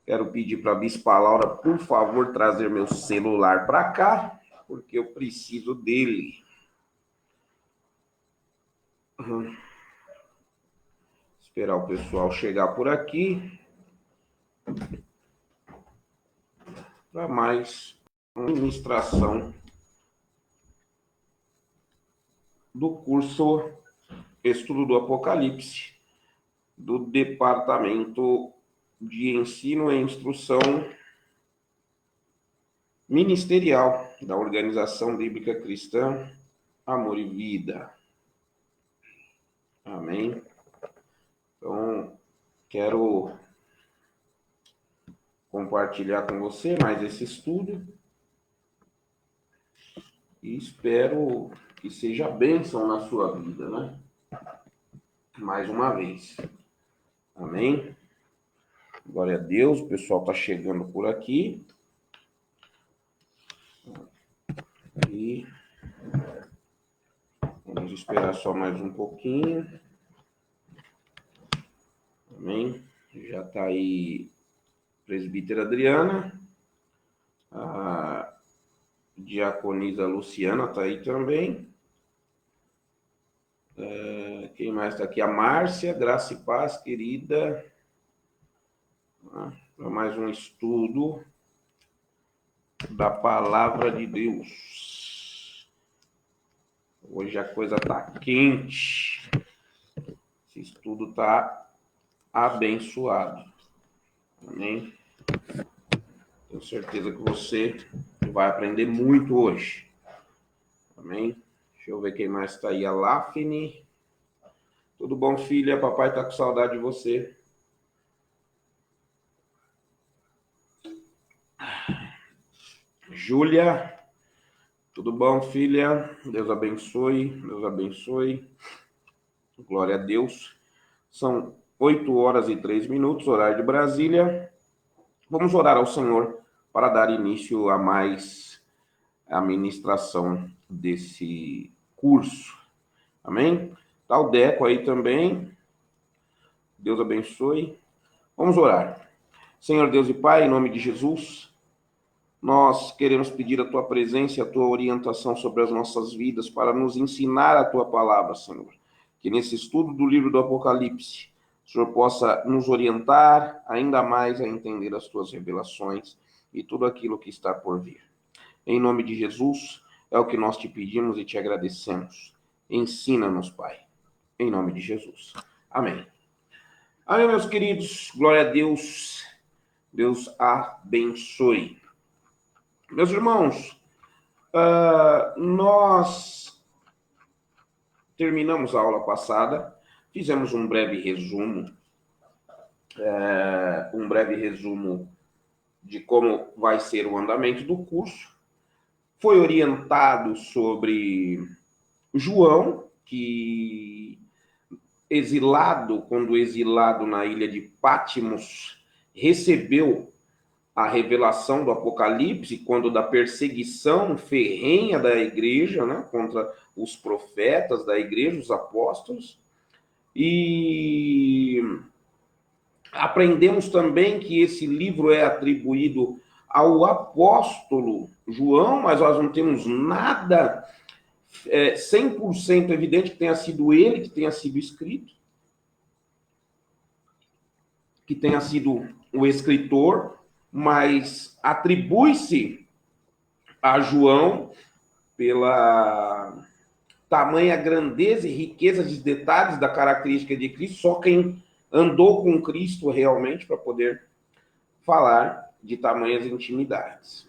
Quero pedir para a Bispa Laura, por favor, trazer meu celular para cá, porque eu preciso dele. Esperar o pessoal chegar por aqui para mais uma ministração do curso Estudo do Apocalipse, do Departamento de Ensino e Instrução Ministerial da Organização Bíblica Cristã Amor e Vida. Amém? Então, quero compartilhar com você mais esse estudo e espero que seja bênção na sua vida, né? Mais uma vez. Amém? Glória a Deus, o pessoal está chegando por aqui. E vamos esperar só mais um pouquinho. Amém? Já está aí a presbítera Adriana. A diaconisa Luciana está aí também. Quem mais está aqui? A Márcia, Graça e Paz, querida. Para mais um estudo da Palavra de Deus. Hoje a coisa está quente. Esse estudo está abençoado. Amém? Tenho certeza que você vai aprender muito hoje. Amém? Deixa eu ver quem mais está aí. A Lafne. Tudo bom, filha? Papai está com saudade de você. Júlia. Tudo bom, filha? Deus abençoe. Deus abençoe. Glória a Deus. São 8h03, horário de Brasília. Vamos orar ao Senhor para dar início a mais a ministração desse curso. Amém? Tá o Deco aí também. Deus abençoe. Vamos orar. Senhor Deus e Pai, em nome de Jesus, nós queremos pedir a Tua presença e a Tua orientação sobre as nossas vidas para nos ensinar a Tua palavra, Senhor. Que nesse estudo do livro do Apocalipse, o Senhor possa nos orientar ainda mais a entender as Tuas revelações e tudo aquilo que está por vir. Em nome de Jesus, é o que nós te pedimos e te agradecemos. Ensina-nos, Pai. Em nome de Jesus. Amém. Amém, meus queridos. Glória a Deus. Deus abençoe. Meus irmãos, nós terminamos a aula passada, fizemos um breve resumo de como vai ser o andamento do curso. Foi orientado sobre João, que quando exilado na ilha de Patmos, recebeu a revelação do Apocalipse, quando da perseguição ferrenha da igreja, né, contra os profetas da igreja, os apóstolos. E aprendemos também que esse livro é atribuído ao apóstolo João, mas nós não temos nada 100% evidente que tenha sido ele que tenha sido escrito, que tenha sido o escritor, mas atribui-se a João pela tamanha grandeza e riqueza de detalhes da característica de Cristo. Só quem andou com Cristo realmente para poder falar de tamanhas intimidades,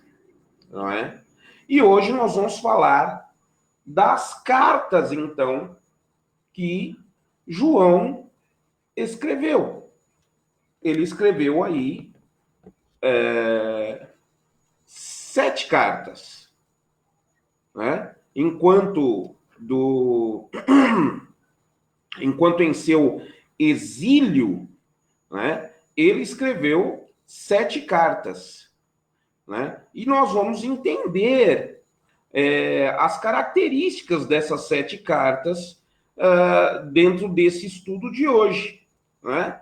não é? E hoje nós vamos falar das cartas, então, que João escreveu. Ele escreveu aí 7 cartas, né? Enquanto em seu exílio, né, ele escreveu 7 cartas, né? E nós vamos entender as características dessas 7 cartas dentro desse estudo de hoje, né?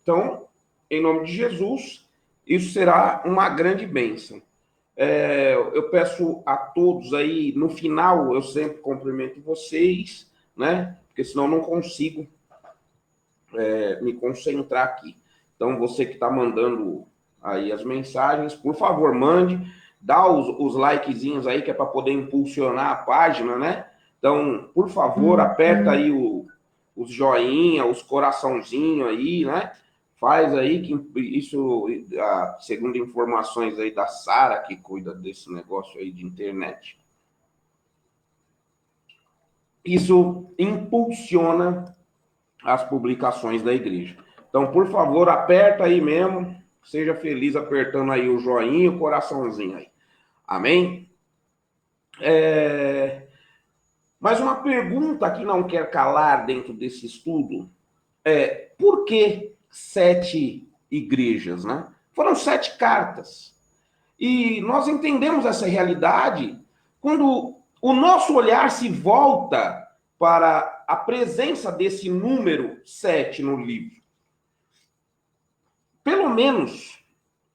Então, em nome de Jesus, isso será uma grande bênção. Eu peço a todos aí, no final, eu sempre cumprimento vocês, né? Porque senão eu não consigo me concentrar aqui. Então, você que está mandando aí as mensagens, por favor, mande, dá os likezinhos aí, que é para poder impulsionar a página, né? Então, por favor, aperta aí os joinha, os coraçãozinhos aí, né? Faz aí, que isso, segundo informações aí da Sara, que cuida desse negócio aí de internet, isso impulsiona as publicações da igreja. Então, por favor, aperta aí mesmo, seja feliz apertando aí o joinha, o coraçãozinho aí. Amém? Mas uma pergunta que não quer calar dentro desse estudo é: por que 7 igrejas, né? Foram 7 cartas. E nós entendemos essa realidade quando o nosso olhar se volta para a presença desse número 7 no livro. Pelo menos,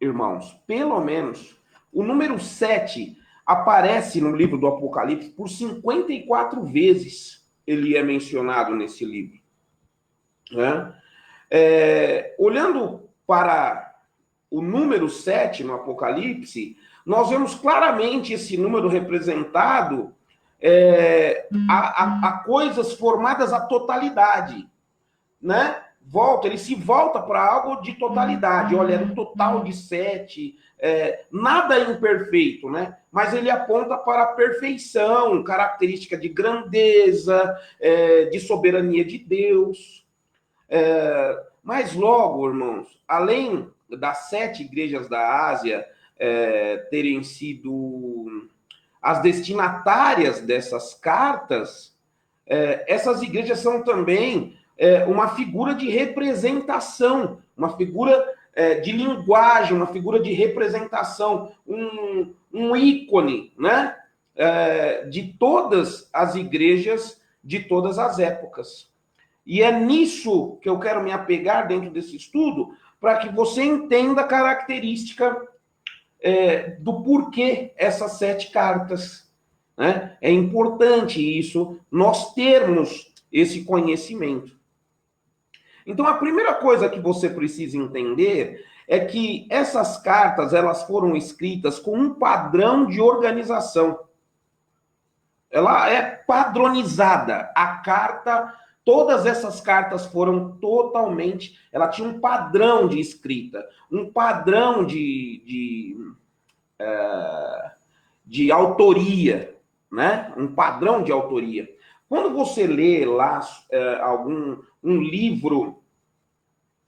irmãos, pelo menos, o número 7 aparece no livro do Apocalipse por 54 vezes. Ele é mencionado nesse livro. Né? Olhando para o número 7 no Apocalipse, nós vemos claramente esse número representado a coisas formadas à totalidade, né? Ele se volta para algo de totalidade. Olha, era um total de 7, nada é imperfeito, né? Mas ele aponta para a perfeição, característica de grandeza, de soberania de Deus. Mas logo, irmãos, além das 7 igrejas da Ásia terem sido as destinatárias dessas cartas, essas igrejas são também uma figura de representação, uma figura de linguagem, uma figura de representação, um ícone, né? De todas as igrejas de todas as épocas. E é nisso que eu quero me apegar dentro desse estudo, para que você entenda a característica do porquê essas 7 cartas. Né? É importante isso, nós termos esse conhecimento. Então, a primeira coisa que você precisa entender é que essas cartas, elas foram escritas com um padrão de organização. Ela é padronizada. A carta, todas essas cartas foram totalmente... Ela tinha um padrão de escrita, um padrão de autoria, né? Um padrão de autoria. Quando você lê lá um livro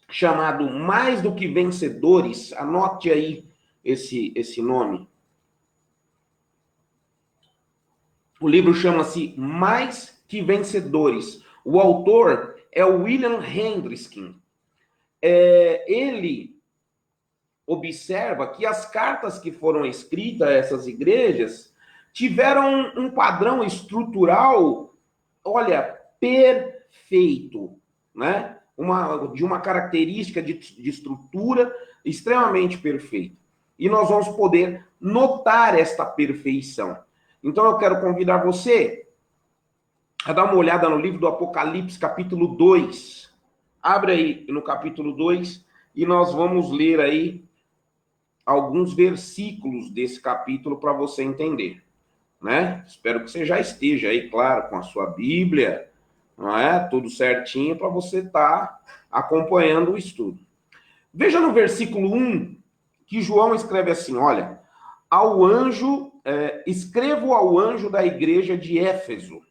chamado Mais do que Vencedores, anote aí esse nome. O livro chama-se Mais que Vencedores. O autor é o William Hendrickson. Ele observa que as cartas que foram escritas a essas igrejas tiveram um padrão estrutural, olha, perfeito, né? De uma característica de estrutura extremamente perfeita. E nós vamos poder notar esta perfeição. Então eu quero convidar você a dar uma olhada no livro do Apocalipse, capítulo 2. Abre aí no capítulo 2 e nós vamos ler aí alguns versículos desse capítulo para você entender, né? Espero que você já esteja aí, claro, com a sua Bíblia, não é? Tudo certinho para você estar acompanhando o estudo. Veja no versículo 1 que João escreve assim, olha, escrevo ao anjo da igreja de Éfeso.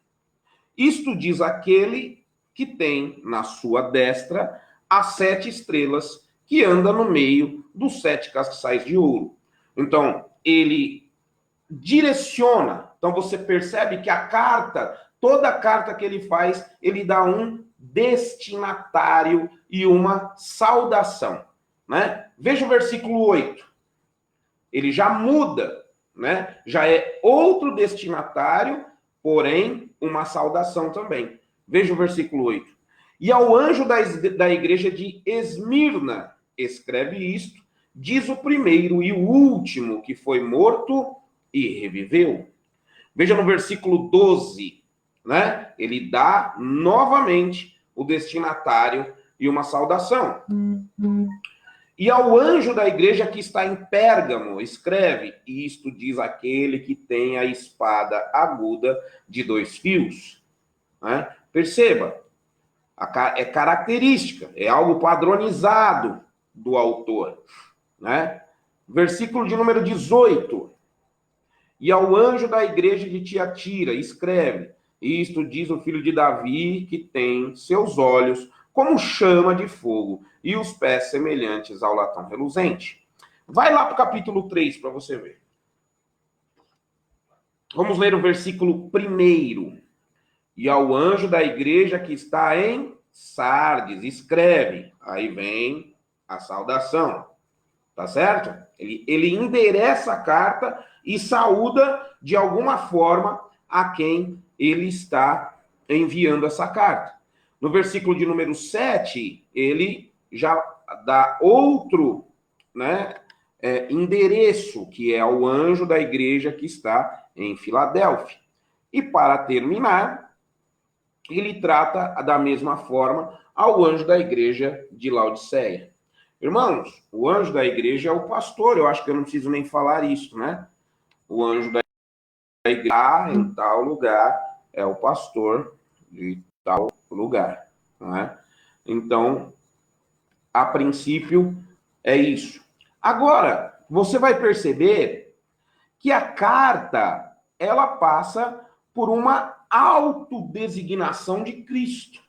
Isto diz aquele que tem na sua destra as 7 estrelas que anda no meio dos 7 castiçais de ouro. Então, ele direciona. Então, você percebe que a carta, toda carta que ele faz, ele dá um destinatário e uma saudação. Né? Veja o versículo 8. Ele já muda, né? Já é outro destinatário, porém, uma saudação também. Veja o versículo 8. E ao anjo da igreja de Esmirna, escreve isto, diz o primeiro e o último que foi morto e reviveu. Veja no versículo 12, né? Ele dá novamente o destinatário e uma saudação. E ao anjo da igreja que está em Pérgamo, escreve, isto diz aquele que tem a espada aguda de 2 fios. Né? Perceba, é característica, é algo padronizado do autor. Né? Versículo de número 18. E ao anjo da igreja de Tiatira, escreve, isto diz o filho de Davi, que tem seus olhos como chama de fogo e os pés semelhantes ao latão reluzente. Vai lá para o capítulo 3 para você ver. Vamos ler o versículo 1. E ao anjo da igreja que está em Sardes, escreve. Aí vem a saudação. Tá certo? Ele endereça a carta e saúda de alguma forma a quem ele está enviando essa carta. No versículo de número 7, ele já dá outro, né, endereço, que é ao anjo da igreja que está em Filadélfia. E para terminar, ele trata da mesma forma ao anjo da igreja de Laodiceia. Irmãos, o anjo da igreja é o pastor, eu acho que eu não preciso nem falar isso, né? O anjo da igreja em tal lugar é o pastor de tal lugar, não é? Então, a princípio, é isso. Agora, você vai perceber que a carta, ela passa por uma autodesignação de Cristo.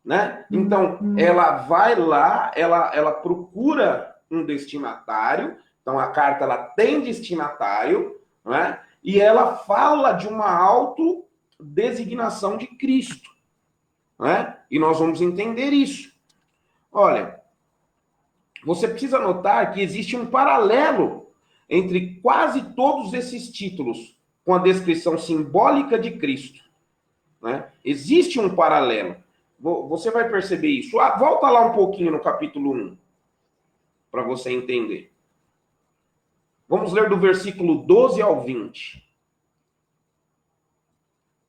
Né? Então, ela vai lá, ela procura um destinatário, então a carta ela tem destinatário, né? E ela fala de uma autodesignação de Cristo. Né? E nós vamos entender isso. Olha, você precisa notar que existe um paralelo entre quase todos esses títulos com a descrição simbólica de Cristo. Né? Existe um paralelo. Você vai perceber isso. Volta lá um pouquinho no capítulo 1, para você entender. Vamos ler do versículo 12 ao 20.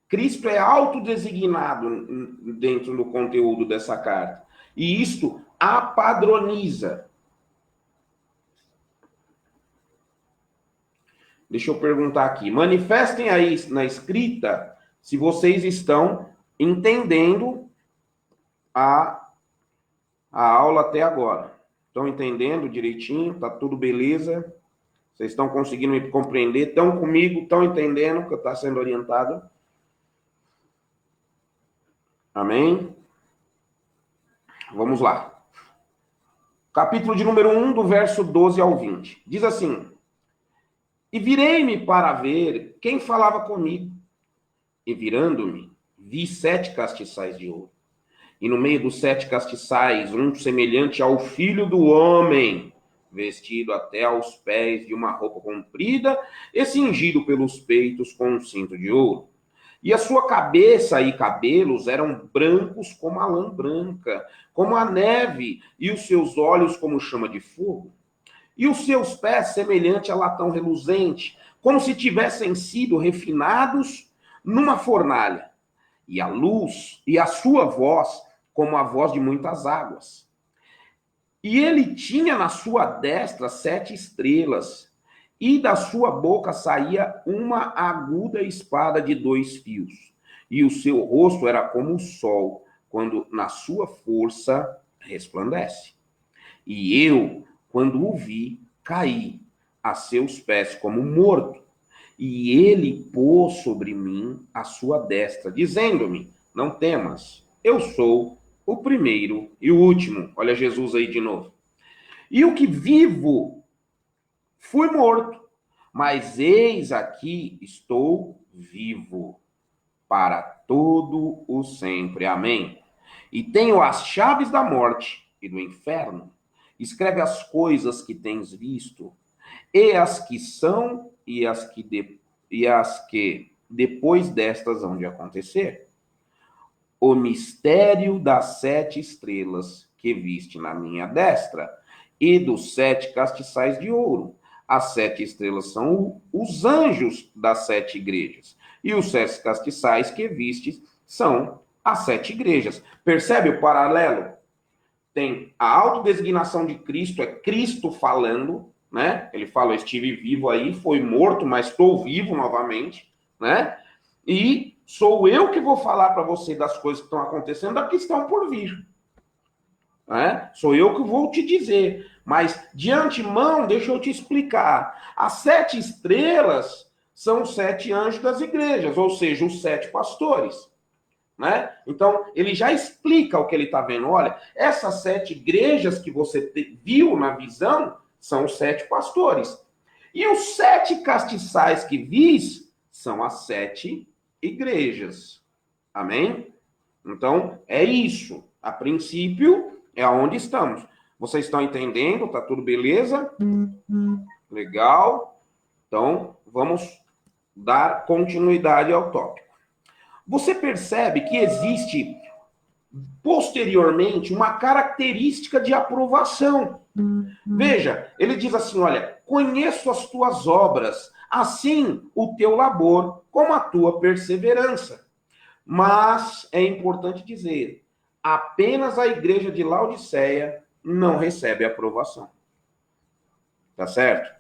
Cristo é autodesignado dentro do conteúdo dessa carta. E isto a padroniza. Deixa eu perguntar aqui. Manifestem aí na escrita se vocês estão entendendo a aula até agora. Estão entendendo direitinho? Tá tudo beleza? Vocês estão conseguindo me compreender? Estão comigo? Estão entendendo que está sendo orientado? Amém? Vamos lá. Capítulo de número 1, do verso 12 ao 20. Diz assim: E virei-me para ver quem falava comigo. E virando-me, vi 7 castiçais de ouro. E no meio dos 7 castiçais, um semelhante ao filho do homem, vestido até aos pés de uma roupa comprida e cingido pelos peitos com um cinto de ouro. E a sua cabeça e cabelos eram brancos como a lã branca, como a neve, e os seus olhos como chama de fogo. E os seus pés semelhante a latão reluzente, como se tivessem sido refinados numa fornalha. E a luz, e a sua voz, como a voz de muitas águas. E ele tinha na sua destra 7 estrelas, e da sua boca saía uma aguda espada de 2 fios. E o seu rosto era como o sol, quando na sua força resplandece. E eu, quando o vi, caí a seus pés como morto. E ele pôs sobre mim a sua destra, dizendo-me: não temas, eu sou o primeiro e o último. Olha Jesus aí de novo. E o que vivo, fui morto, mas eis aqui estou vivo para todo o sempre. Amém. E tenho as chaves da morte e do inferno. Escreve as coisas que tens visto, e as que são e as que depois destas hão de acontecer. O mistério das 7 estrelas que viste na minha destra e dos 7 castiçais de ouro. As 7 estrelas são os anjos das 7 igrejas. E os 7 castiçais que vistes são as 7 igrejas. Percebe o paralelo? Tem a autodesignação de Cristo, é Cristo falando, né? Ele fala, eu estive vivo aí, foi morto, mas estou vivo novamente, né? E sou eu que vou falar para você das coisas que estão acontecendo, das que estão por vir. Né? Sou eu que vou te dizer. Mas, de antemão, deixa eu te explicar. As 7 estrelas são os 7 anjos das igrejas, ou seja, os 7 pastores. Né? Então, ele já explica o que ele está vendo. Olha, essas 7 igrejas que você viu na visão são os 7 pastores. E os 7 castiçais que vis são as 7 igrejas. Amém? Então, é isso. A princípio, é onde estamos. Vocês estão entendendo? Tá tudo beleza? Legal. Então, vamos dar continuidade ao tópico. Você percebe que existe, posteriormente, uma característica de aprovação. Veja, ele diz assim, olha, conheço as tuas obras, assim o teu labor, como a tua perseverança. Mas é importante dizer, apenas a igreja de Laodiceia não recebe aprovação. Tá certo?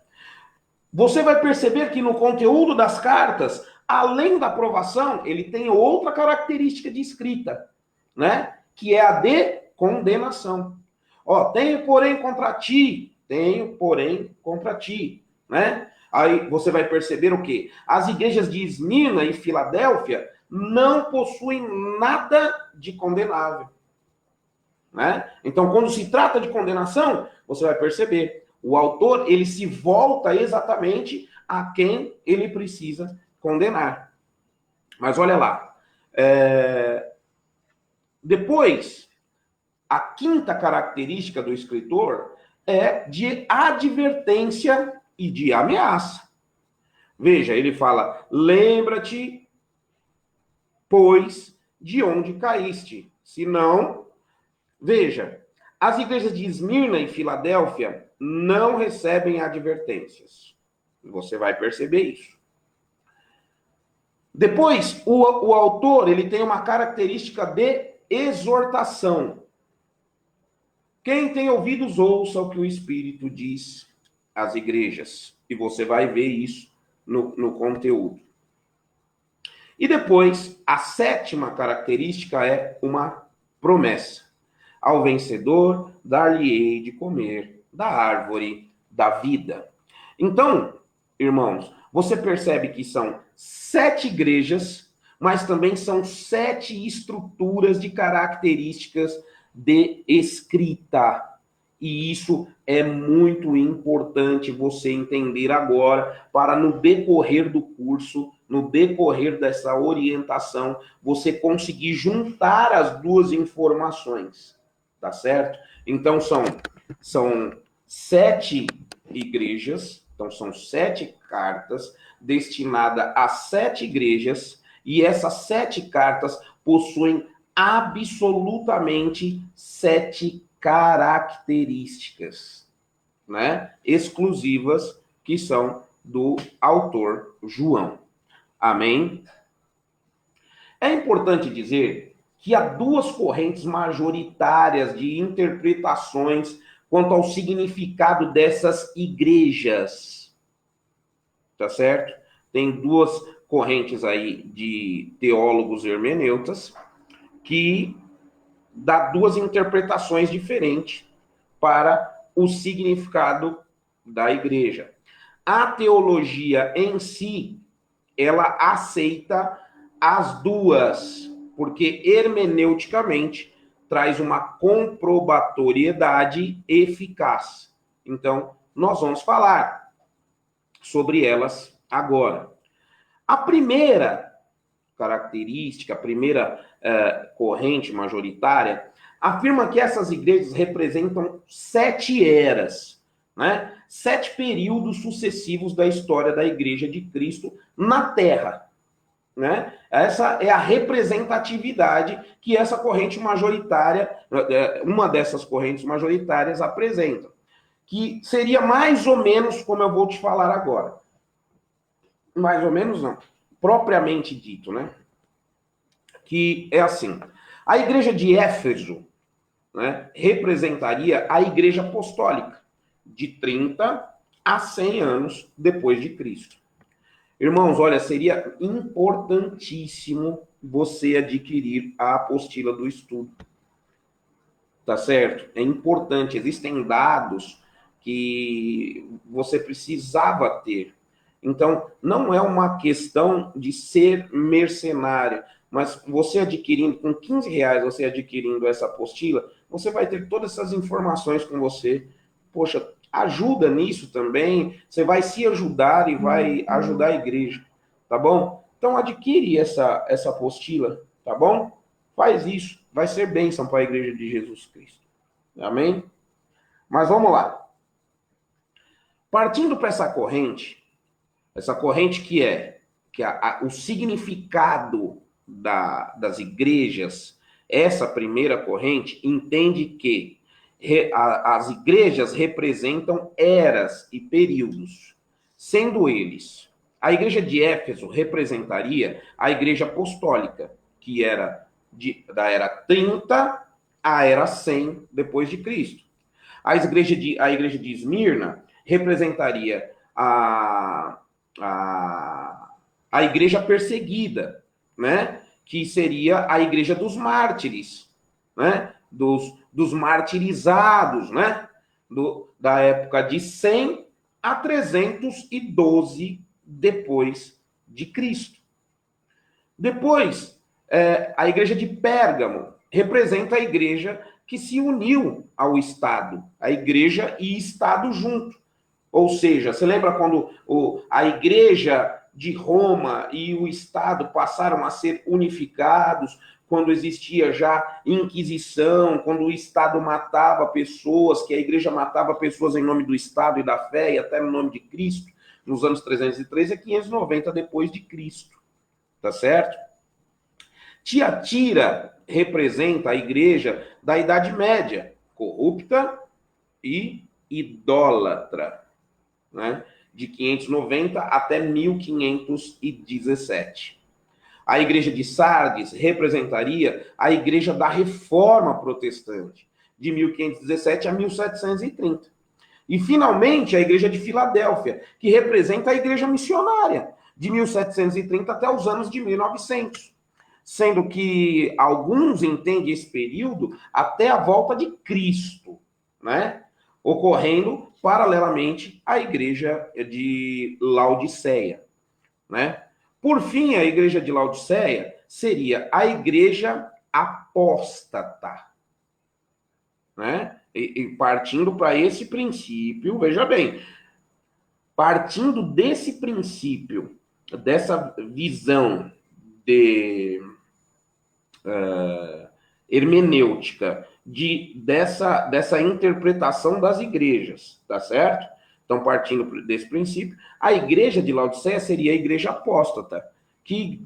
Você vai perceber que no conteúdo das cartas, além da aprovação, ele tem outra característica de escrita, né? Que é a de condenação. Ó, tenho porém contra ti, né? Aí você vai perceber o quê? As igrejas de Esmirna e Filadélfia não possuem nada de condenável. Né? Então, quando se trata de condenação, você vai perceber, o autor ele se volta exatamente a quem ele precisa condenar. Mas olha lá. Depois, a quinta característica do escritor é de advertência e de ameaça. Veja, ele fala, lembra-te, pois, de onde caíste. Se não, veja, as igrejas de Esmirna e Filadélfia não recebem advertências. Você vai perceber isso. Depois, o autor ele tem uma característica de exortação. Quem tem ouvidos, ouça o que o Espírito diz às igrejas. E você vai ver isso no conteúdo. E depois, a sétima característica é uma promessa. Ao vencedor, dar-lhe-ei de comer da árvore da vida. Então, irmãos, você percebe que são 7 igrejas, mas também são 7 estruturas de características de escrita. E isso é muito importante você entender agora, para no decorrer do curso, no decorrer dessa orientação, você conseguir juntar as duas informações. Tá certo? Então, são 7 igrejas, então são 7 cartas destinadas a 7 igrejas, e essas 7 cartas possuem absolutamente 7 características, né? Exclusivas, que são do autor João. Amém? É importante dizer que há 2 correntes majoritárias de interpretações quanto ao significado dessas igrejas. Tá certo? Tem 2 correntes aí de teólogos hermeneutas que dá 2 interpretações diferentes para o significado da igreja. A teologia em si, ela aceita as 2, porque hermeneuticamente traz uma comprobatoriedade eficaz. Então, nós vamos falar sobre elas agora. A primeira característica, a primeira corrente majoritária, afirma que essas igrejas representam 7 eras, né? 7 períodos sucessivos da história da Igreja de Cristo na Terra. Né? Essa é a representatividade que essa corrente majoritária, uma dessas correntes majoritárias apresenta. que seria mais ou menos como eu vou te falar agora. Mais ou menos não, propriamente dito, né? Que é assim, a igreja de Éfeso, né, representaria a igreja apostólica, de 30 a 100 anos depois de Cristo. Irmãos, olha, seria importantíssimo você adquirir a apostila do estudo. Tá certo? É importante. Existem dados que você precisava ter. Então, não é uma questão de ser mercenário, mas você adquirindo, com 15 reais, você adquirindo essa apostila, você vai ter todas essas informações com você. Poxa, ajuda nisso também, você vai se ajudar e vai ajudar a igreja, tá bom? Então, adquire essa apostila, tá bom? Faz isso, vai ser bênção para a igreja de Jesus Cristo. Amém? Mas vamos lá. Partindo para essa corrente que o significado das igrejas, essa primeira corrente entende que as igrejas representam eras e períodos, sendo eles, a igreja de Éfeso representaria a igreja apostólica, que era da era 30 à era 100 depois de Cristo. A igreja de Esmirna representaria a igreja perseguida, né? Que seria a igreja dos mártires, né? Dos martirizados, né? Da época de 100 a 312 depois de Cristo. Depois, a igreja de Pérgamo representa a igreja que se uniu ao Estado, a igreja e Estado junto. Ou seja, você lembra quando a igreja de Roma e o Estado passaram a ser unificados, quando existia já Inquisição, quando o Estado matava pessoas, que a igreja matava pessoas em nome do Estado e da fé, e até no nome de Cristo, nos anos 313 a 590 depois de Cristo. Tá certo? Tiatira representa a igreja da Idade Média, corrupta e idólatra, né? De 590 até 1517. A igreja de Sardes representaria a igreja da Reforma Protestante, de 1517 a 1730. E, finalmente, a igreja de Filadélfia, que representa a igreja missionária, de 1730 até os anos de 1900. Sendo que alguns entendem esse período até a volta de Cristo, né? Ocorrendo paralelamente à igreja de Laodiceia, né? Por fim, a igreja de Laodiceia seria a igreja apóstata, né? E partindo para esse princípio, veja bem, partindo desse princípio, dessa visão de hermenêutica, dessa interpretação das igrejas, tá certo? Então, partindo desse princípio, a igreja de Laodiceia seria a igreja apóstata.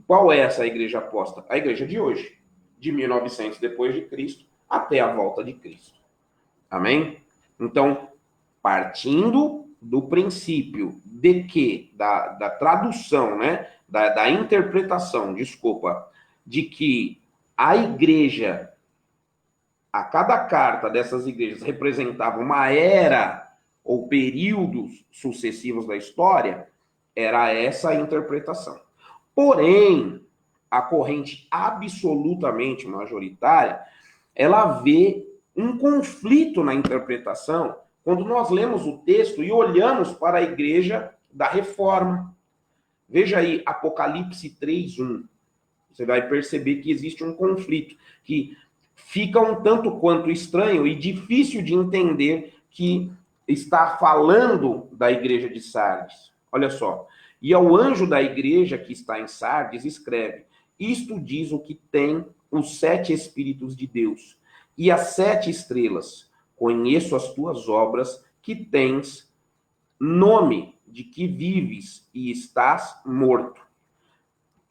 Qual é essa igreja apóstata? A igreja de hoje, de 1900 depois de Cristo até a volta de Cristo. Amém? Então, partindo do princípio de que, da tradução, né? Da interpretação, desculpa, de que a igreja, a cada carta dessas igrejas representava uma era ou períodos sucessivos da história, era essa a interpretação. Porém, a corrente absolutamente majoritária, ela vê um conflito na interpretação quando nós lemos o texto e olhamos para a igreja da Reforma. Veja aí, Apocalipse 3:1. Você vai perceber que existe um conflito, que fica um tanto quanto estranho e difícil de entender que está falando da igreja de Sardes. Olha só. E ao anjo da igreja que está em Sardes escreve: isto diz o que tem os 7 Espíritos de Deus e as 7 estrelas. Conheço as tuas obras, que tens nome de que vives e estás morto.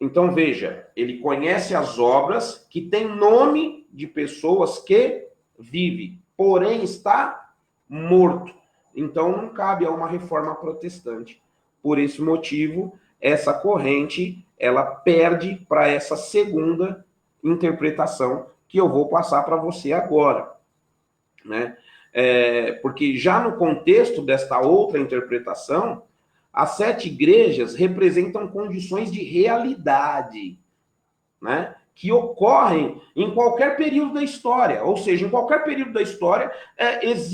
Então, veja, ele conhece as obras que tem nome de pessoas que vive, porém está morto. Então não cabe a uma reforma protestante. Por esse motivo, essa corrente, ela perde para essa segunda interpretação que eu vou passar para você agora, né? Porque já no contexto desta outra interpretação, as 7 igrejas representam condições de realidade, né, que ocorrem em qualquer período da história. Ou seja, em qualquer período da história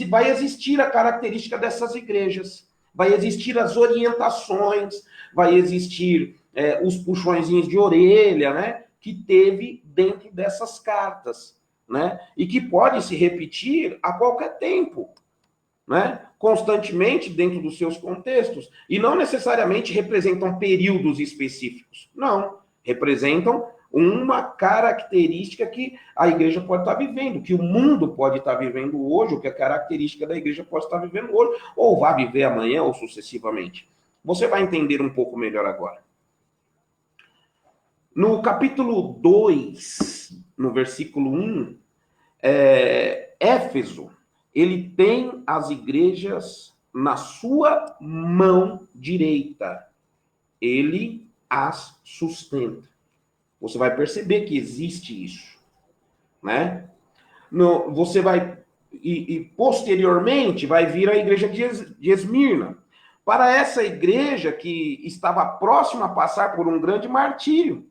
vai existir a característica dessas igrejas, vai existir as orientações, vai existir os puxõezinhos de orelha, né, que teve dentro dessas cartas, né, e que pode se repetir a qualquer tempo, né, constantemente dentro dos seus contextos, e não necessariamente representam períodos específicos. Não, representam uma característica que a igreja pode estar vivendo, que o mundo pode estar vivendo hoje, ou que a característica da igreja pode estar vivendo hoje, ou vai viver amanhã, ou sucessivamente. Você vai entender um pouco melhor agora. No capítulo 2, no versículo 1, Éfeso, ele tem as igrejas na sua mão direita. Ele as sustenta. Você vai perceber que existe isso, né? Você vai e posteriormente vai vir a igreja de Esmirna. Para essa igreja que estava próxima a passar por um grande martírio.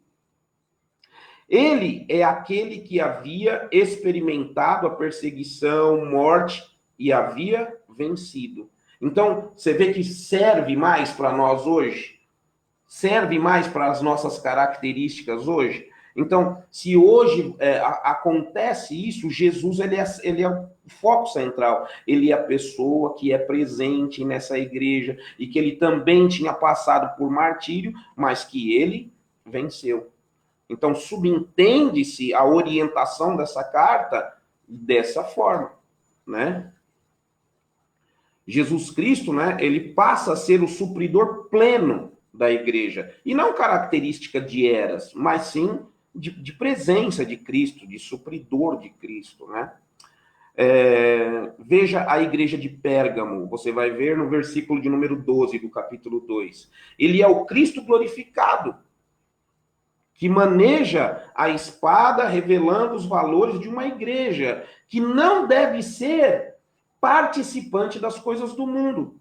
Ele é aquele que havia experimentado a perseguição, morte e havia vencido. Então, você vê que serve mais para nós hoje? Serve mais para as nossas características hoje? Então, se hoje acontece isso, Jesus ele é o foco central. Ele é a pessoa que é presente nessa igreja e que ele também tinha passado por martírio, mas que ele venceu. Então, subentende-se a orientação dessa carta dessa forma, né? Jesus Cristo, né, ele passa a ser o supridor pleno da igreja. E não característica de eras, mas sim de presença de Cristo, de supridor de Cristo, né? Veja a igreja de Pérgamo, você vai ver no versículo de número 12 do capítulo 2. Ele é o Cristo glorificado, que maneja a espada, revelando os valores de uma igreja, que não deve ser participante das coisas do mundo.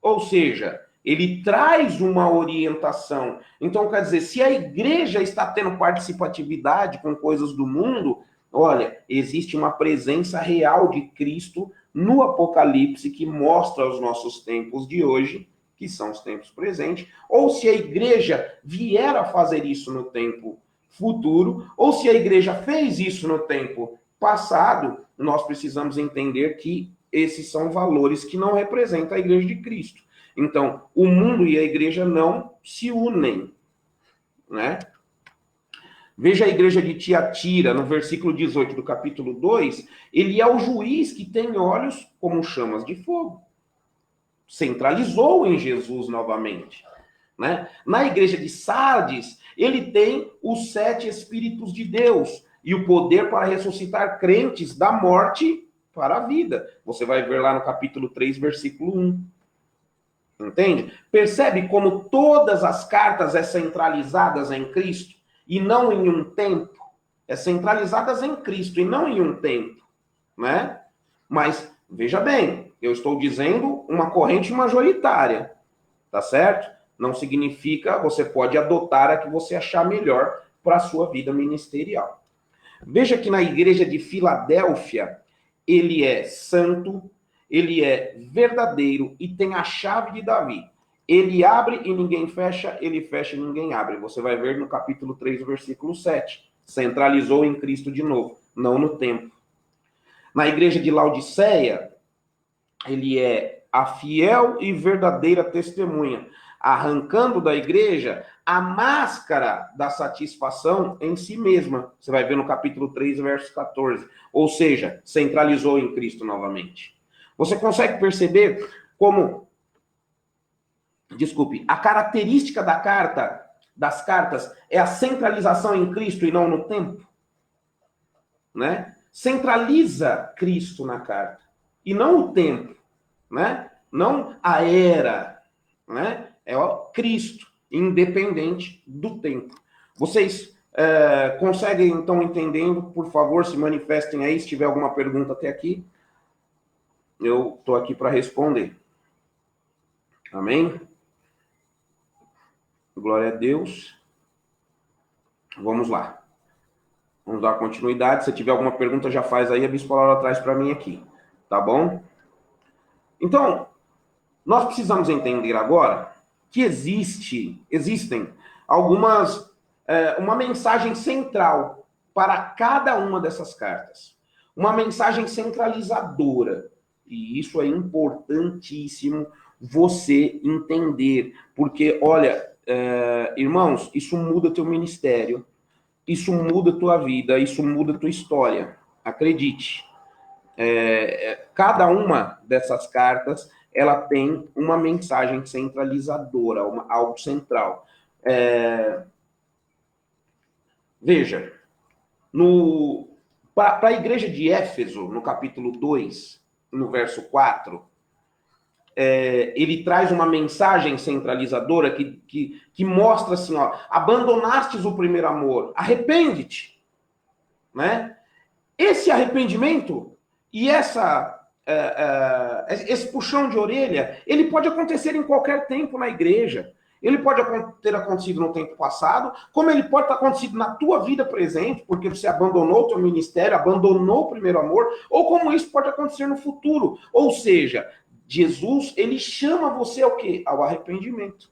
Ou seja, ele traz uma orientação. Então, quer dizer, se a igreja está tendo participatividade com coisas do mundo, olha, existe uma presença real de Cristo no Apocalipse que mostra os nossos tempos de hoje, que são os tempos presentes, ou se a igreja vier a fazer isso no tempo futuro, ou se a igreja fez isso no tempo passado, nós precisamos entender que esses são valores que não representam a igreja de Cristo. Então, o mundo e a igreja não se unem, né? Veja a igreja de Tiatira, no versículo 18 do capítulo 2, ele é o juiz que tem olhos como chamas de fogo. Centralizou em Jesus novamente, né? Na igreja de Sardes, ele tem os 7 Espíritos de Deus e o poder para ressuscitar crentes da morte para a vida. Você vai ver lá no capítulo 3, versículo 1. Entende? Percebe como todas as cartas são centralizadas em Cristo e não em um tempo? Centralizadas em Cristo e não em um tempo, né? Mas, veja bem, eu estou dizendo uma corrente majoritária, tá certo? Não significa, você pode adotar a que você achar melhor para a sua vida ministerial. Veja que na igreja de Filadélfia, ele é santo, ele é verdadeiro e tem a chave de Davi. Ele abre e ninguém fecha, ele fecha e ninguém abre. Você vai ver no capítulo 3, versículo 7. Centralizou em Cristo de novo, não no tempo. Na igreja de Laodiceia, ele é a fiel e verdadeira testemunha, arrancando da igreja a máscara da satisfação em si mesma. Você vai ver no capítulo 3, verso 14. Ou seja, centralizou em Cristo novamente. Você consegue perceber como, a característica das cartas é a centralização em Cristo e não no tempo? Né? Centraliza Cristo na carta e não o tempo, né? não a era, né? É o Cristo, independente do tempo. Vocês conseguem, então, entendendo? Por favor, se manifestem aí, se tiver alguma pergunta até aqui. Eu estou aqui para responder. Amém? Glória a Deus. Vamos lá. Vamos dar continuidade. Se tiver alguma pergunta, já faz aí, a Bispo Laura traz para mim aqui. Tá bom? Então, nós precisamos entender agora que existem algumas, uma mensagem central para cada uma dessas cartas. Uma mensagem centralizadora. E isso é importantíssimo você entender. Porque, olha, irmãos, isso muda teu ministério, isso muda tua vida, isso muda tua história. Acredite. Cada uma dessas cartas ela tem uma mensagem centralizadora, algo central. Veja, para a igreja de Éfeso, no capítulo 2, no verso 4, ele traz uma mensagem centralizadora que mostra assim, ó, abandonastes o primeiro amor, arrepende-te, né? Esse arrependimento e esse puxão de orelha, ele pode acontecer em qualquer tempo na igreja. Ele pode ter acontecido no tempo passado, como ele pode ter acontecido na tua vida presente, porque você abandonou o teu ministério, abandonou o primeiro amor, ou como isso pode acontecer no futuro. Ou seja, Jesus, ele chama você ao quê? Ao arrependimento.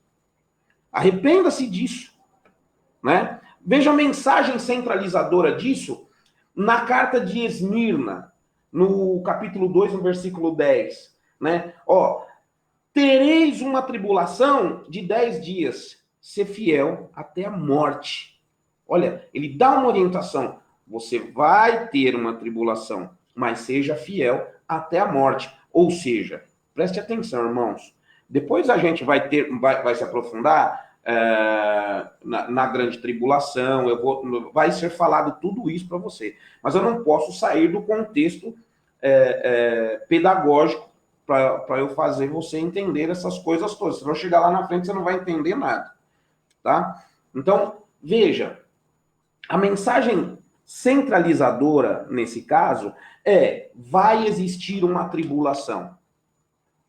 Arrependa-se disso, né? Veja a mensagem centralizadora disso na carta de Esmirna, no capítulo 2, no versículo 10, né? Ó, tereis uma tribulação de 10 dias, ser fiel até a morte. Olha, ele dá uma orientação. Você vai ter uma tribulação, mas seja fiel até a morte. Ou seja, preste atenção, irmãos. Depois a gente vai se aprofundar na grande tribulação, vai ser falado tudo isso para você. Mas eu não posso sair do contexto pedagógico para eu fazer você entender essas coisas todas. Se não chegar lá na frente, você não vai entender nada. Tá? Então, veja, a mensagem centralizadora, nesse caso, vai existir uma tribulação.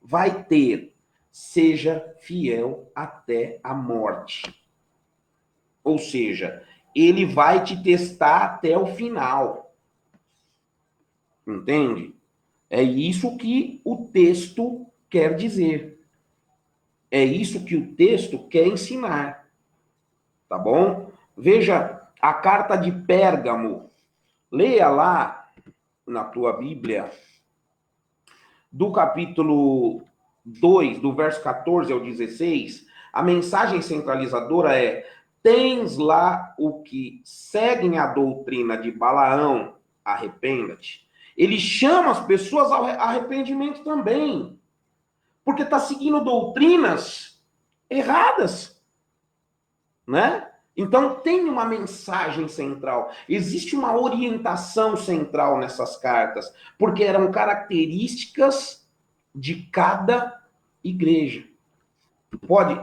Vai ter. Seja fiel até a morte. Ou seja, ele vai te testar até o final. Entende? É isso que o texto quer dizer. É isso que o texto quer ensinar. Tá bom? Veja a carta de Pérgamo. Leia lá na tua Bíblia, do capítulo 2, do verso 14 ao 16, a mensagem centralizadora é: tens lá o que seguem a doutrina de Balaão, arrependa-te. Ele chama as pessoas ao arrependimento também, porque está seguindo doutrinas erradas, né? Então tem uma mensagem central, existe uma orientação central nessas cartas, porque eram características de cada igreja.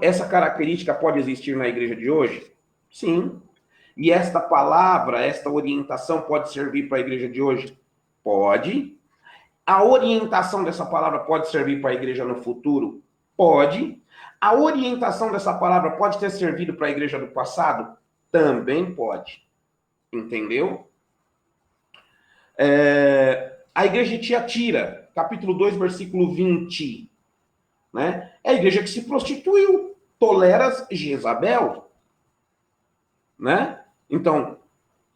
Essa característica pode existir na igreja de hoje? Sim. E esta palavra, esta orientação pode servir para a igreja de hoje? Pode. A orientação dessa palavra pode servir para a igreja no futuro? Pode. A orientação dessa palavra pode ter servido para a igreja do passado? Também pode. Entendeu? A igreja de Tiatira, capítulo 2, versículo 20. Né? É a igreja que se prostituiu. Toleras Jezabel. Né? Então,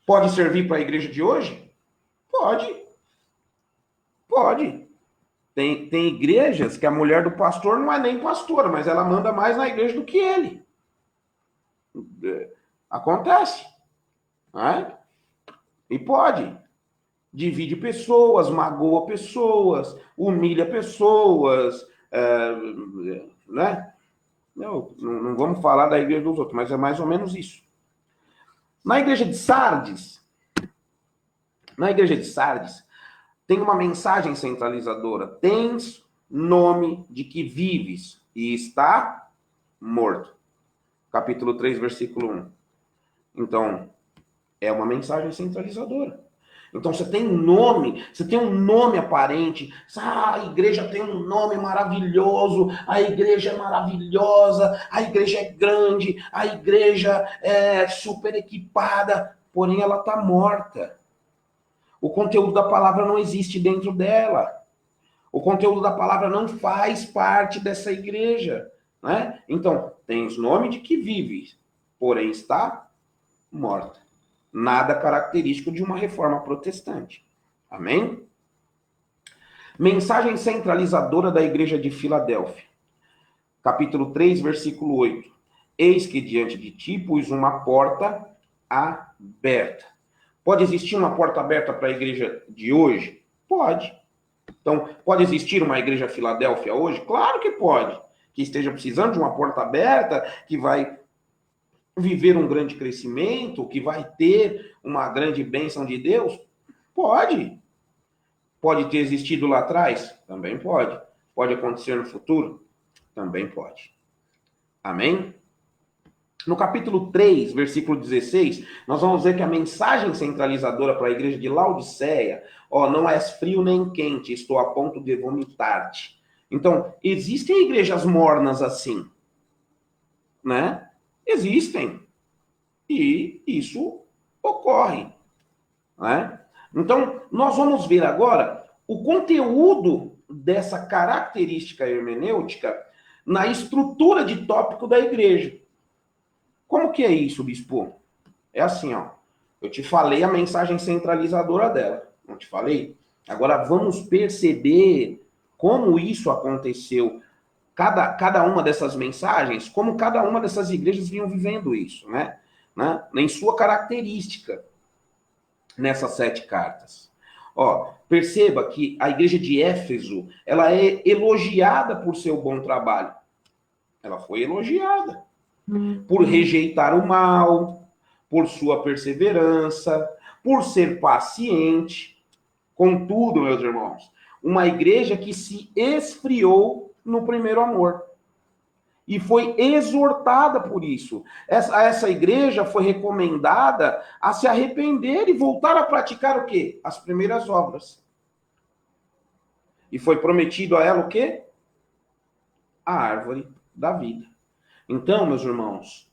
pode servir para a igreja de hoje? Pode. Pode. Tem igrejas que a mulher do pastor não é nem pastora, mas ela manda mais na igreja do que ele. Acontece. Né? E pode. Divide pessoas, magoa pessoas, humilha pessoas, né? Não vamos falar da igreja dos outros, mas é mais ou menos isso. Na igreja de Sardes, tem uma mensagem centralizadora. Tens nome de que vives e está morto. Capítulo 3, versículo 1. Então, é uma mensagem centralizadora. Então você tem um nome aparente. Ah, a igreja tem um nome maravilhoso, a igreja é maravilhosa, a igreja é grande, a igreja é super equipada, porém ela está morta. O conteúdo da palavra não existe dentro dela. O conteúdo da palavra não faz parte dessa igreja, né? Então, tens nome de que vive, porém está morta. Nada característico de uma reforma protestante. Amém? Mensagem centralizadora da igreja de Filadélfia. Capítulo 3, versículo 8. Eis que diante de ti pus uma porta aberta. Pode existir uma porta aberta para a igreja de hoje? Pode. Então, pode existir uma igreja Filadélfia hoje? Claro que pode. Que esteja precisando de uma porta aberta, que vai viver um grande crescimento, que vai ter uma grande bênção de Deus? Pode. Pode ter existido lá atrás? Também pode. Pode acontecer no futuro? Também pode. Amém? No capítulo 3, versículo 16, nós vamos ver que a mensagem centralizadora para a igreja de Laodiceia, não és frio nem quente, estou a ponto de vomitar-te. Então, existem igrejas mornas assim, né? Existem. E isso ocorre, né? Então, nós vamos ver agora o conteúdo dessa característica hermenêutica na estrutura de tópico da igreja. Como que é isso, bispo? É assim, ó. Eu te falei a mensagem centralizadora dela. Não te falei? Agora vamos perceber como isso aconteceu. Cada uma dessas mensagens, como cada uma dessas igrejas vinham vivendo isso, né? Em sua característica, nessas 7 cartas. Perceba que a igreja de Éfeso, ela é elogiada por seu bom trabalho. Ela foi elogiada por rejeitar o mal, por sua perseverança, por ser paciente. Contudo, meus irmãos, uma igreja que se esfriou no primeiro amor. E foi exortada por isso. Essa igreja foi recomendada a se arrepender e voltar a praticar o quê? As primeiras obras. E foi prometido a ela o quê? A árvore da vida. Então, meus irmãos,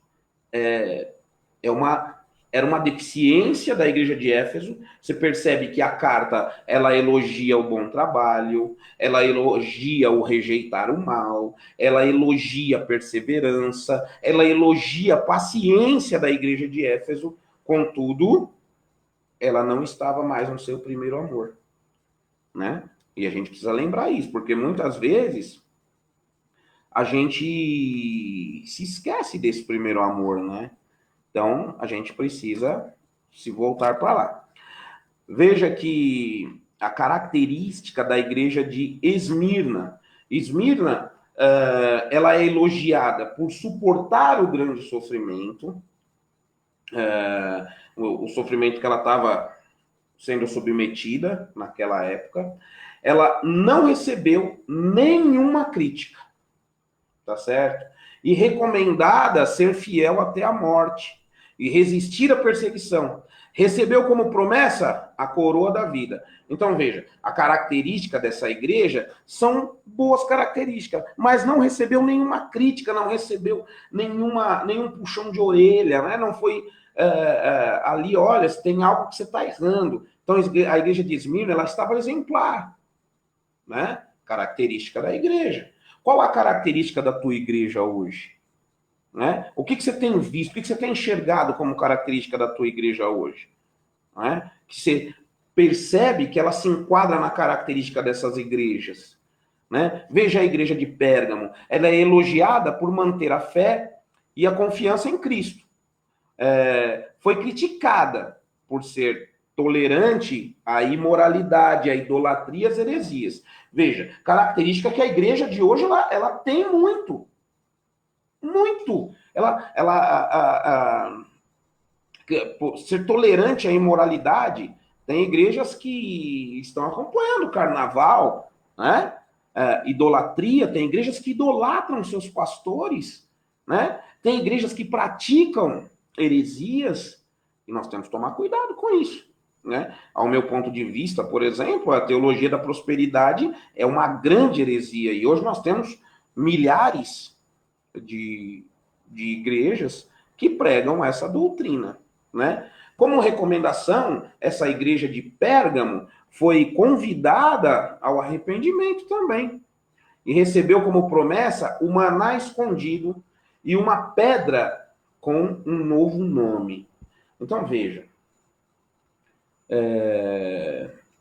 era uma deficiência da igreja de Éfeso. Você percebe que a carta, ela elogia o bom trabalho, ela elogia o rejeitar o mal, ela elogia a perseverança, ela elogia a paciência da igreja de Éfeso. Contudo, ela não estava mais no seu primeiro amor, né? E a gente precisa lembrar isso, porque muitas vezes a gente se esquece desse primeiro amor, né? Então, a gente precisa se voltar para lá. Veja que a característica da igreja de Esmirna. Esmirna, ela é elogiada por suportar o grande sofrimento, o sofrimento que ela estava sendo submetida naquela época. Ela não recebeu nenhuma crítica, tá certo? E recomendada a ser fiel até a morte e resistir à perseguição. Recebeu como promessa a coroa da vida. Então, veja, a característica dessa igreja são boas características, mas não recebeu nenhuma crítica, não recebeu nenhum puxão de orelha, né? Não foi ali, olha, tem algo que você está errando. Então, a igreja de Esmirna, ela estava exemplar, né? Característica da igreja. Qual a característica da tua igreja hoje? Né? O que você tem visto, o que você tem enxergado como característica da tua igreja hoje? Né? Que você percebe que ela se enquadra na característica dessas igrejas. Né? Veja a igreja de Pérgamo, ela é elogiada por manter a fé e a confiança em Cristo. Foi criticada por ser tolerante à imoralidade, à idolatria, às heresias. Veja, característica que a igreja de hoje ela tem muito. Muito. Por ser tolerante à imoralidade, tem igrejas que estão acompanhando o carnaval, né? idolatria, tem igrejas que idolatram seus pastores, né? Tem igrejas que praticam heresias, e nós temos que tomar cuidado com isso, né? Ao meu ponto de vista, por exemplo, a teologia da prosperidade é uma grande heresia, e hoje nós temos milhares de igrejas que pregam essa doutrina, né? Como recomendação, essa igreja de Pérgamo foi convidada ao arrependimento também e recebeu como promessa o maná escondido e uma pedra com um novo nome. Então veja,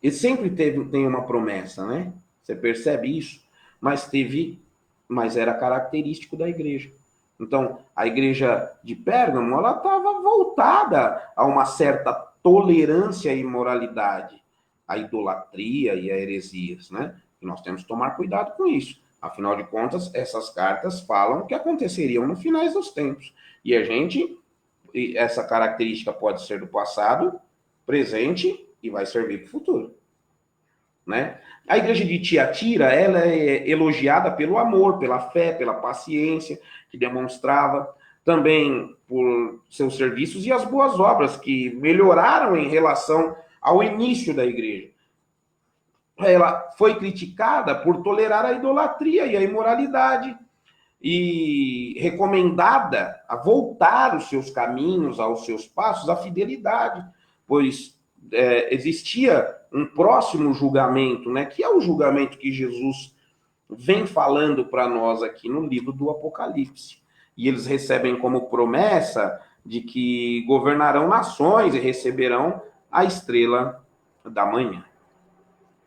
ele sempre tem uma promessa, né? Você percebe isso? Mas era característico da igreja. Então, a igreja de Pérgamo, ela estava voltada a uma certa tolerância à imoralidade, à idolatria e a heresias, né? E nós temos que tomar cuidado com isso. Afinal de contas, essas cartas falam que aconteceriam no finais dos tempos. E essa característica pode ser do passado, presente e vai servir para o futuro, né? A igreja de Tiatira, ela é elogiada pelo amor, pela fé, pela paciência que demonstrava, também por seus serviços e as boas obras que melhoraram em relação ao início da igreja. Ela foi criticada por tolerar a idolatria e a imoralidade e recomendada a voltar os seus caminhos, aos seus passos, à fidelidade, pois existia um próximo julgamento, né, que é o julgamento que Jesus vem falando para nós aqui no livro do Apocalipse. E eles recebem como promessa de que governarão nações e receberão a estrela da manhã,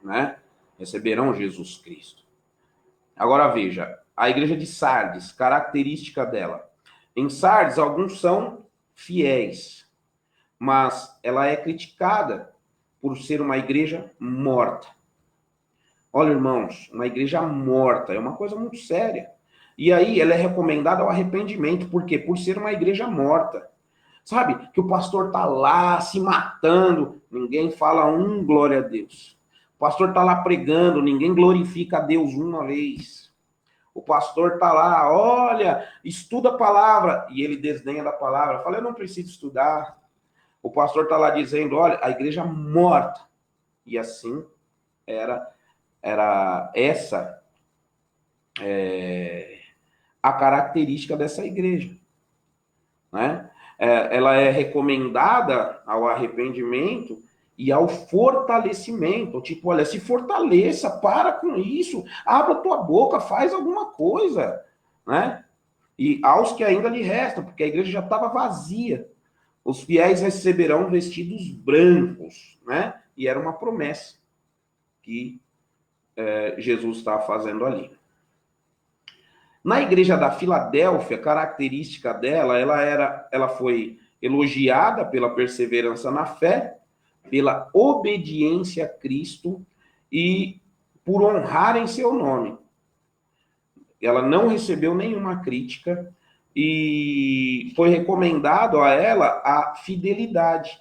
né? Receberão Jesus Cristo. Agora veja, a igreja de Sardes, característica dela. Em Sardes, alguns são fiéis, mas ela é criticada por ser uma igreja morta. Olha, irmãos, uma igreja morta é uma coisa muito séria. E aí ela é recomendada ao arrependimento. Por quê? Por ser uma igreja morta. Sabe? Que o pastor tá lá se matando, ninguém fala glória a Deus. O pastor tá lá pregando, ninguém glorifica a Deus uma vez. O pastor tá lá, olha, estuda a palavra, e ele desdenha da palavra. Fala, eu não preciso estudar. O pastor tá lá dizendo, olha, a igreja morta. E assim era essa a característica dessa igreja, né? Ela é recomendada ao arrependimento e ao fortalecimento. Tipo, olha, se fortaleça, para com isso, abra tua boca, faz alguma coisa, né? E aos que ainda lhe restam, porque a igreja já estava vazia. Os fiéis receberão vestidos brancos, né? E era uma promessa que Jesus estava fazendo ali. Na igreja da Filadélfia, característica dela, ela foi elogiada pela perseverança na fé, pela obediência a Cristo e por honrar em seu nome. Ela não recebeu nenhuma crítica e foi recomendado a ela a fidelidade.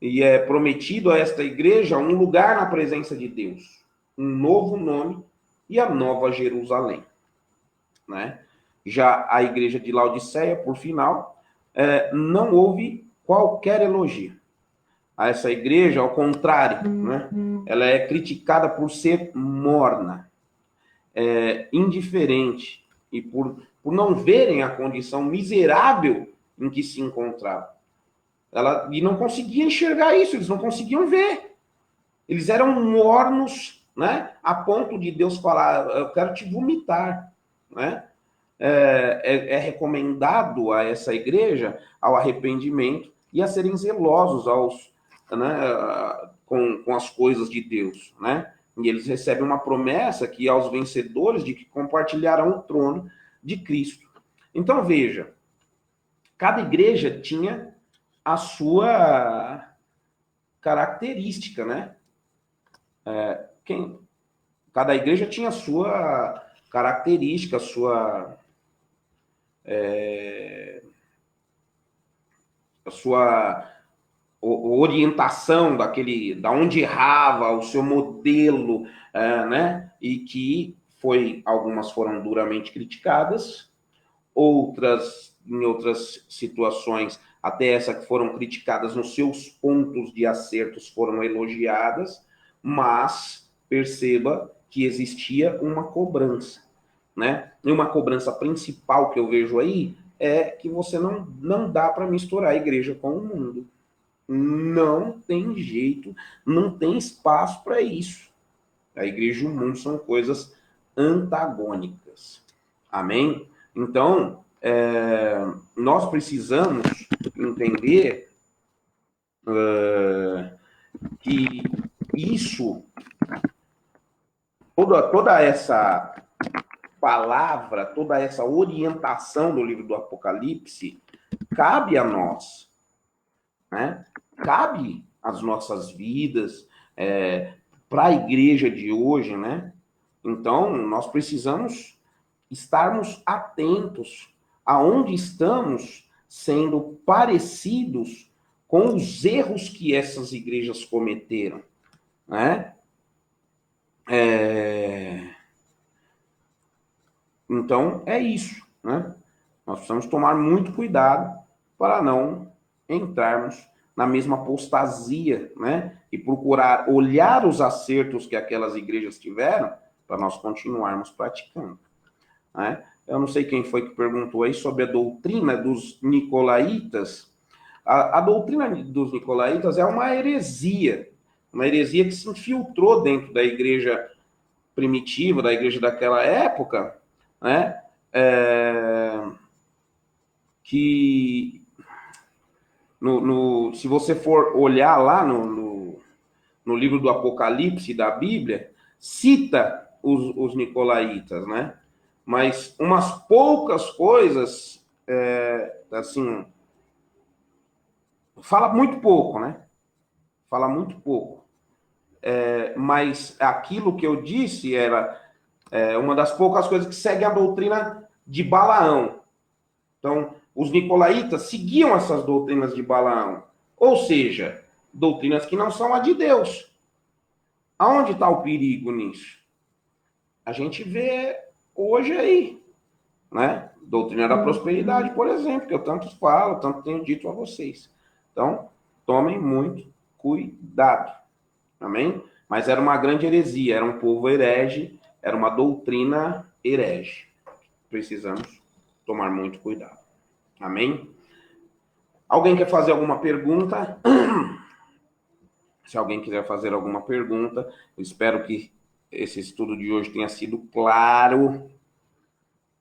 E é prometido a esta igreja um lugar na presença de Deus, um novo nome e a nova Jerusalém, né? Já a igreja de Laodiceia, por final, não houve qualquer elogio a essa igreja, ao contrário, né? Ela é criticada por ser morna, indiferente e por não verem a condição miserável em que se encontrava. E não conseguia enxergar isso, eles não conseguiam ver. Eles eram mornos, né? A ponto de Deus falar, eu quero te vomitar, né? É recomendado a essa igreja ao arrependimento e a serem zelosos com as coisas de Deus, né? E eles recebem uma promessa que aos vencedores de que compartilharão o trono de Cristo. Então veja, cada igreja tinha a sua característica, né? Cada igreja tinha a sua característica, a sua orientação da onde errava, o seu modelo, né? E que algumas foram duramente criticadas, outras, em outras situações, até essa que foram criticadas nos seus pontos de acertos foram elogiadas, mas perceba que existia uma cobrança, né? E uma cobrança principal que eu vejo aí é que você não dá para misturar a igreja com o mundo. Não tem jeito, não tem espaço para isso. A igreja e o mundo são coisas antagônicas. Amém? Então, nós precisamos entender que isso, toda essa palavra, toda essa orientação do livro do Apocalipse, cabe a nós, né? Cabe às nossas vidas, para a igreja de hoje, né? Então, nós precisamos estarmos atentos aonde estamos sendo parecidos com os erros que essas igrejas cometeram, né? Então, é isso, né? Nós precisamos tomar muito cuidado para não entrarmos na mesma apostasia, né? E procurar olhar os acertos que aquelas igrejas tiveram para nós continuarmos praticando, né? Eu não sei quem foi que perguntou aí sobre a doutrina dos nicolaítas. A doutrina dos nicolaítas é uma heresia que se infiltrou dentro da igreja primitiva, da igreja daquela época, né? Que se você for olhar lá no livro do Apocalipse da Bíblia, cita os nicolaítas, né? Mas umas poucas coisas, assim, fala muito pouco, né? Fala muito pouco. Mas aquilo que eu disse era uma das poucas coisas que segue a doutrina de Balaão. Então, os nicolaítas seguiam essas doutrinas de Balaão, ou seja, doutrinas que não são a de Deus. Aonde está o perigo nisso? A gente vê hoje aí, né? Doutrina da prosperidade, por exemplo, que eu tanto falo, tanto tenho dito a vocês. Então, tomem muito cuidado. Amém? Mas era uma grande heresia, era um povo herege, era uma doutrina herege. Precisamos tomar muito cuidado. Amém? Alguém quer fazer alguma pergunta? Se alguém quiser fazer alguma pergunta, eu espero que esse estudo de hoje tenha sido claro,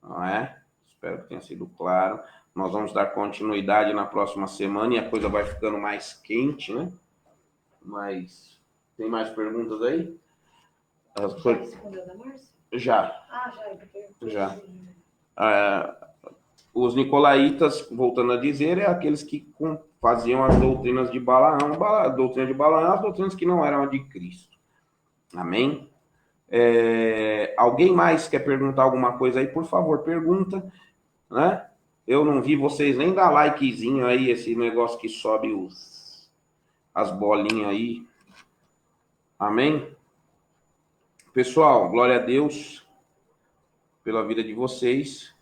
não é? Espero que tenha sido claro. Nós vamos dar continuidade na próxima semana e a coisa vai ficando mais quente, né? Mas tem mais perguntas aí? Já respondeu da Márcia? Já. Já. Os nicolaítas, voltando a dizer, é aqueles que faziam as doutrinas de Balaão, a doutrina de Balaão, as doutrinas que não eram a de Cristo. Amém? Alguém mais quer perguntar alguma coisa aí? Por favor, pergunta, né? Eu não vi vocês nem dar likezinho aí, esse negócio que sobe as bolinhas aí. Amém? Pessoal, glória a Deus pela vida de vocês.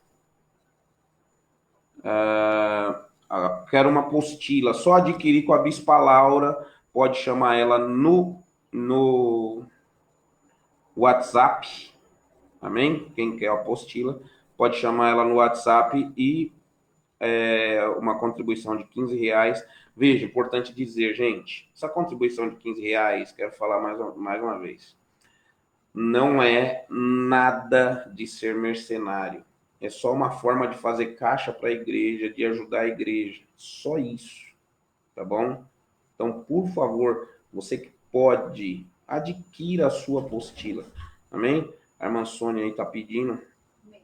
Quero uma apostila. Só adquirir com a Bispa Laura. Pode chamar ela no WhatsApp. Amém? Quem quer a apostila, pode chamar ela no WhatsApp e uma contribuição de R$15. Veja, importante dizer, gente, essa contribuição de R$15, quero falar mais uma vez, não é nada de ser mercenário. É só uma forma de fazer caixa para a igreja, de ajudar a igreja. Só isso, tá bom? Então, por favor, você que pode, adquira a sua apostila. Amém? A irmã Sônia aí tá pedindo. Amém.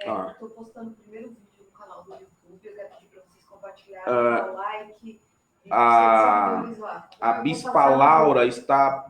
Eu tô postando o primeiro vídeo no canal do YouTube. Eu quero pedir para vocês compartilharem, dar o like. A Bispa Laura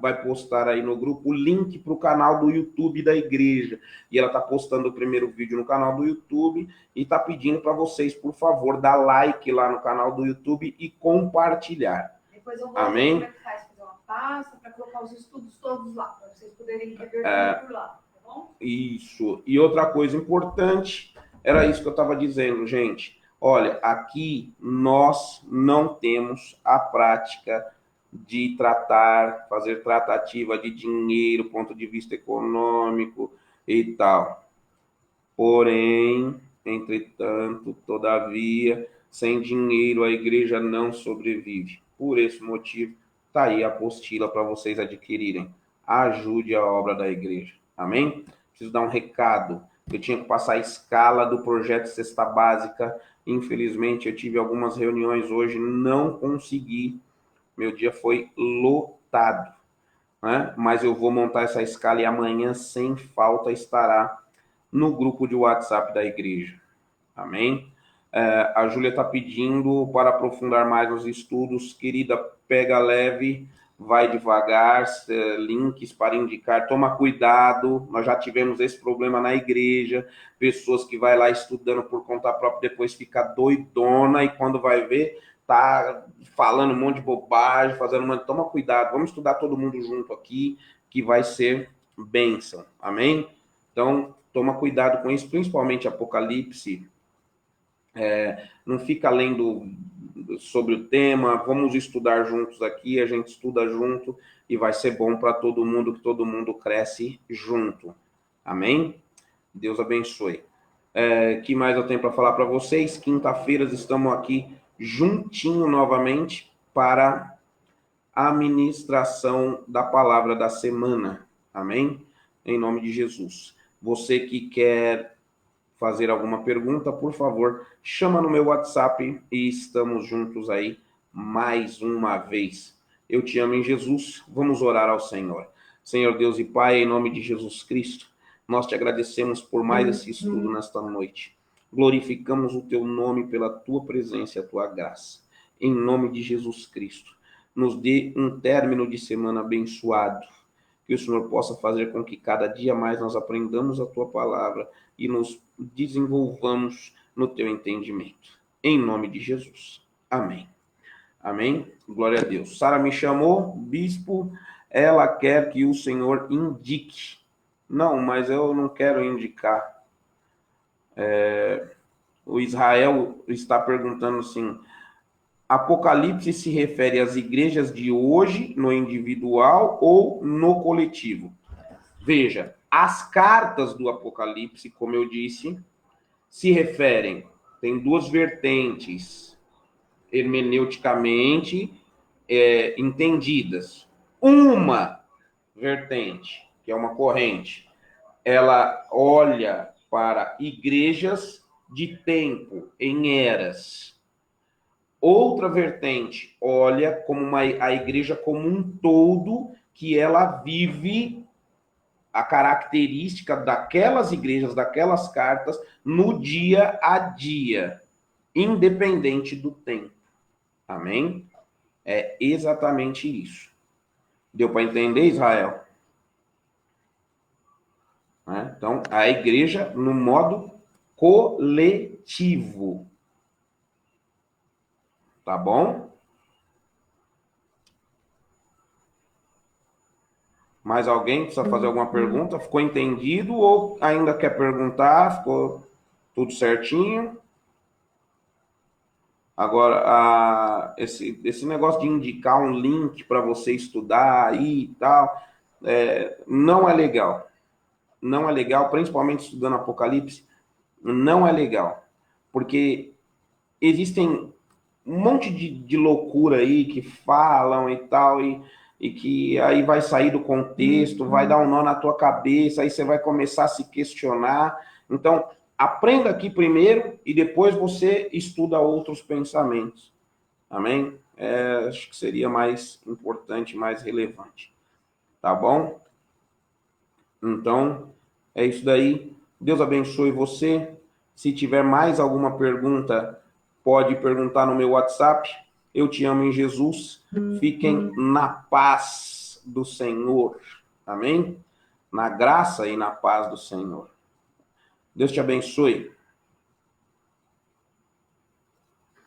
vai postar aí no grupo o link para o canal do YouTube da igreja. E ela está postando o primeiro vídeo no canal do YouTube e está pedindo para vocês, por favor, dar like lá no canal do YouTube e compartilhar. Depois eu vou ver Amém? como é que faz, fazer uma pasta para colocar os estudos todos lá, para vocês poderem rever tudo por lá, tá bom? Isso. E outra coisa importante, era isso que eu estava dizendo, gente. Olha, aqui nós não temos a prática de tratar, fazer tratativa de dinheiro, ponto de vista econômico e tal. Porém, entretanto, todavia, sem dinheiro a igreja não sobrevive. Por esse motivo, está aí a apostila para vocês adquirirem. Ajude a obra da igreja. Amém? Preciso dar um recado. Eu tinha que passar a escala do projeto Cesta Básica. Infelizmente, eu tive algumas reuniões hoje, não consegui. Meu dia foi lotado, né? Mas eu vou montar essa escala e amanhã, sem falta, estará no grupo de WhatsApp da igreja. Amém? A Júlia está pedindo para aprofundar mais nos estudos. Querida, pega leve, vai devagar, links para indicar. Toma cuidado, nós já tivemos esse problema na igreja. Pessoas que vai lá estudando por conta própria, depois fica doidona e quando vai ver, tá falando um monte de bobagem, fazendo um monte... Toma cuidado, vamos estudar todo mundo junto aqui, que vai ser bênção. Amém? Então, toma cuidado com isso, principalmente Apocalipse. Não fica lendo sobre o tema, vamos estudar juntos aqui, a gente estuda junto e vai ser bom para todo mundo, que todo mundo cresce junto. Amém? Deus abençoe. Que mais eu tenho para falar para vocês? Quinta-feiras estamos aqui juntinho novamente para a ministração da palavra da semana. Amém? Em nome de Jesus. Você que quer fazer alguma pergunta, por favor, chama no meu WhatsApp e estamos juntos aí mais uma vez. Eu te amo em Jesus, vamos orar ao Senhor. Senhor Deus e Pai, em nome de Jesus Cristo, nós te agradecemos por mais esse estudo nesta noite. Glorificamos o teu nome pela tua presença e a tua graça. Em nome de Jesus Cristo, nos dê um término de semana abençoado. Que o Senhor possa fazer com que cada dia mais nós aprendamos a tua palavra e nos desenvolvamos no teu entendimento. Em nome de Jesus. Amém. Amém. Glória a Deus. Sara me chamou, bispo, ela quer que o Senhor indique. Não, mas eu não quero indicar. O Israel está perguntando assim, Apocalipse se refere às igrejas de hoje, no individual ou no coletivo? Veja, as cartas do Apocalipse, como eu disse, se referem, tem duas vertentes hermeneuticamente entendidas. Uma vertente, que é uma corrente, ela olha para igrejas de tempo, em eras. Outra vertente olha como a igreja como um todo, que ela vive a característica daquelas igrejas, daquelas cartas, no dia a dia, independente do tempo. Amém? É exatamente isso. Deu para entender, Israel? Então, a igreja no modo coletivo. Tá bom? Mais alguém precisa fazer alguma pergunta? Ficou entendido ou ainda quer perguntar? Ficou tudo certinho? Agora, esse negócio de indicar um link para você estudar aí e tal, não é legal. Não é legal, principalmente estudando Apocalipse, não é legal. Porque existem um monte de loucura aí que falam e tal, e que aí vai sair do contexto, vai dar um nó na tua cabeça, aí você vai começar a se questionar. Então, aprenda aqui primeiro e depois você estuda outros pensamentos. Amém? Acho que seria mais importante, mais relevante. Tá bom? Então, é isso daí. Deus abençoe você. Se tiver mais alguma pergunta, pode perguntar no meu WhatsApp. Eu te amo em Jesus. Fiquem na paz do Senhor. Amém? Na graça e na paz do Senhor. Deus te abençoe.